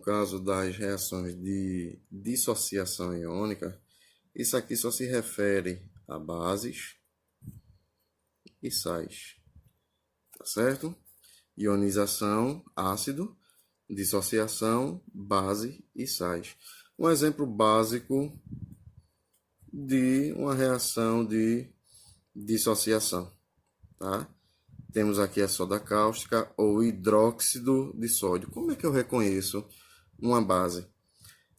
caso das reações de dissociação iônica, isso aqui só se refere a bases e sais, tá certo? Ionização, ácido, dissociação, base e sais. Um exemplo básico de uma reação de dissociação, tá? Temos aqui a soda cáustica ou hidróxido de sódio. Como é que eu reconheço uma base?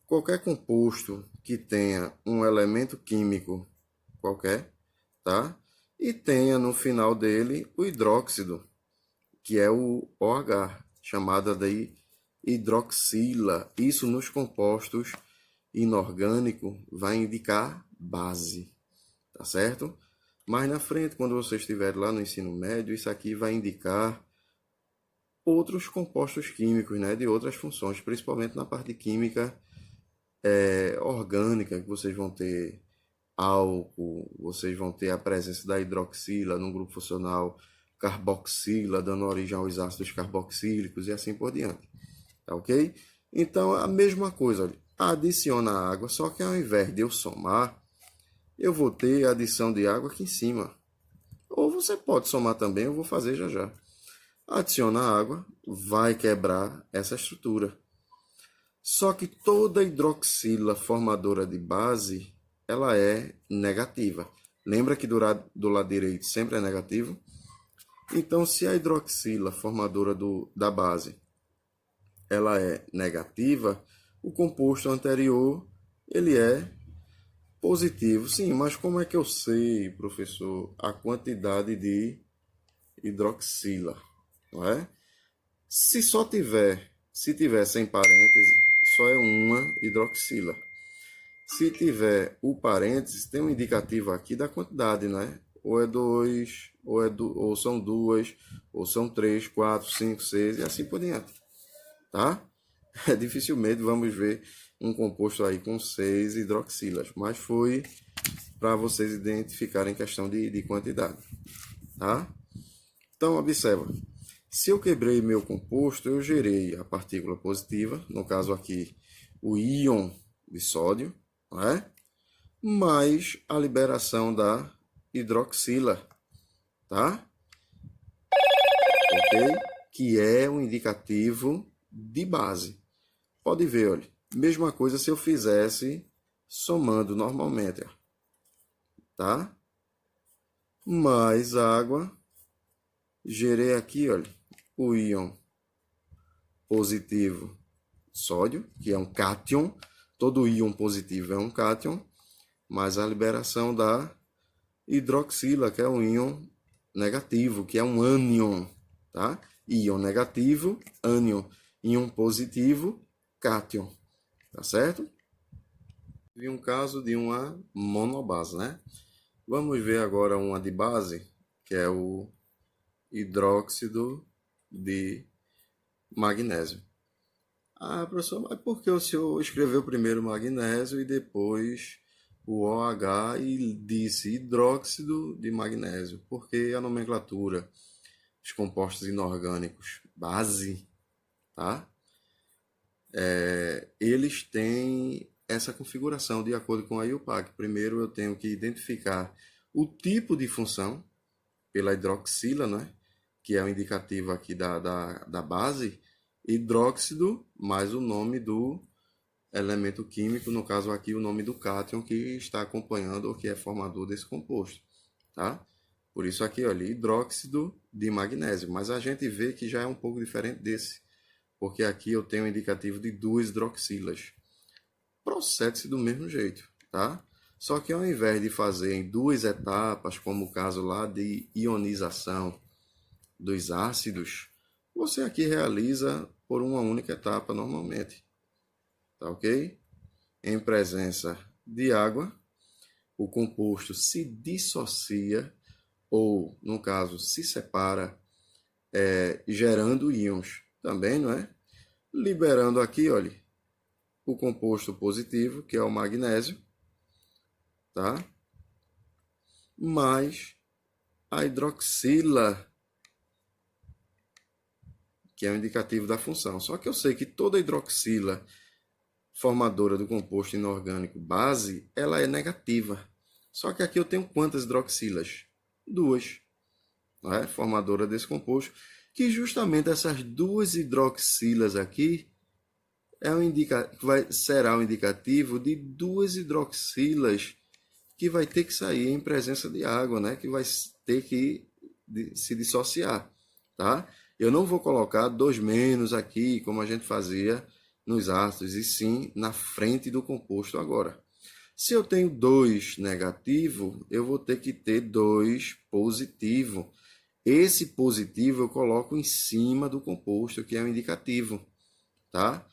Qualquer composto que tenha um elemento químico qualquer, tá? E tenha no final dele o hidróxido, que é o OH, chamada de hidroxila. Isso nos compostos inorgânicos vai indicar base, tá certo? Mais na frente, quando você estiver lá no ensino médio, isso aqui vai indicar outros compostos químicos, né, de outras funções, principalmente na parte de química orgânica, que vocês vão ter álcool, vocês vão ter a presença da hidroxila no grupo funcional carboxila, dando origem aos ácidos carboxílicos e assim por diante. Tá ok? Então, a mesma coisa, olha, adiciona água, só que ao invés de eu somar, eu vou ter a adição de água aqui em cima. Ou você pode somar também, eu vou fazer já já. Adiciona água, vai quebrar essa estrutura. Só que toda hidroxila formadora de base, ela é negativa. Lembra que do lado direito sempre é negativo? Então, se a hidroxila formadora da base ela é negativa, o composto anterior ele é positivo. Sim, mas como é que eu sei, professor, a quantidade de hidroxila, não é? Se tiver sem parêntese, só é uma hidroxila. Se tiver o parênteses, tem um indicativo aqui da quantidade, né? Ou é 2, ou são 2, ou são 3, 4, 5, 6 e assim por diante, tá? Dificilmente vamos ver um composto aí com 6 hidroxilas, mas foi para vocês identificarem questão de quantidade, tá? Então, observa. Se eu quebrei meu composto, eu gerei a partícula positiva, no caso aqui o íon de sódio, não é? Mais a liberação da hidroxila, tá? Ok? Que é um indicativo de base. Pode ver, olha. Mesma coisa se eu fizesse somando normalmente, ó, tá? Mais água. Gerei aqui, olha, o íon positivo sódio, que é um cátion. Todo íon positivo é um cátion, mais a liberação da hidroxila, que é um íon negativo, que é um ânion, tá? Íon negativo, ânion. Íon positivo, cátion, tá certo? Vi um caso de uma monobase, né? Vamos ver agora uma de base, que é o hidróxido de magnésio. Ah, professor, mas por que o senhor escreveu primeiro magnésio e depois o OH e disse hidróxido de magnésio? Porque a nomenclatura dos compostos inorgânicos base, tá? Eles têm essa configuração de acordo com a IUPAC. Primeiro eu tenho que identificar o tipo de função pela hidroxila, né? Que é o indicativo aqui da base, hidróxido mais o nome do elemento químico, no caso aqui o nome do cátion que está acompanhando ou que é formador desse composto, tá? Por isso aqui, olha, hidróxido de magnésio, mas a gente vê que já é um pouco diferente desse, porque aqui eu tenho um indicativo de 2 hidroxilas. Procede-se do mesmo jeito, tá? Só que ao invés de fazer em 2 etapas, como o caso lá de ionização dos ácidos, você aqui realiza por uma única etapa normalmente, tá ok? Em presença de água, o composto se dissocia, ou no caso se separa, gerando íons também, não é? Liberando aqui, olha, o composto positivo, que é o magnésio, tá? Mais a hidroxila, que é o indicativo da função. Só que eu sei que toda hidroxila formadora do composto inorgânico base, ela é negativa. Só que aqui eu tenho quantas hidroxilas? Duas, não é? Formadora desse composto, que justamente essas duas hidroxilas aqui será um indicativo de duas hidroxilas que vai ter que sair em presença de água, né? Que vai ter que se dissociar, tá? Eu não vou colocar 2 menos aqui, como a gente fazia nos ácidos, e sim na frente do composto agora. Se eu tenho 2 negativo, eu vou ter que ter 2 positivo. Esse positivo eu coloco em cima do composto, que é o indicativo, tá?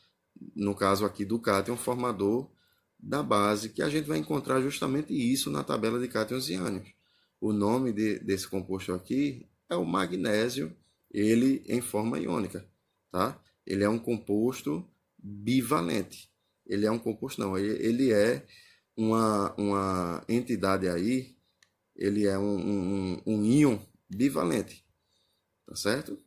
No caso aqui do cátion formador da base, que a gente vai encontrar justamente isso na tabela de cátions e ânions. O nome desse composto aqui é o magnésio, ele em forma iônica, tá? Ele é um composto bivalente. Ele é um composto, não, ele é uma entidade aí, ele é um íon bivalente, tá certo?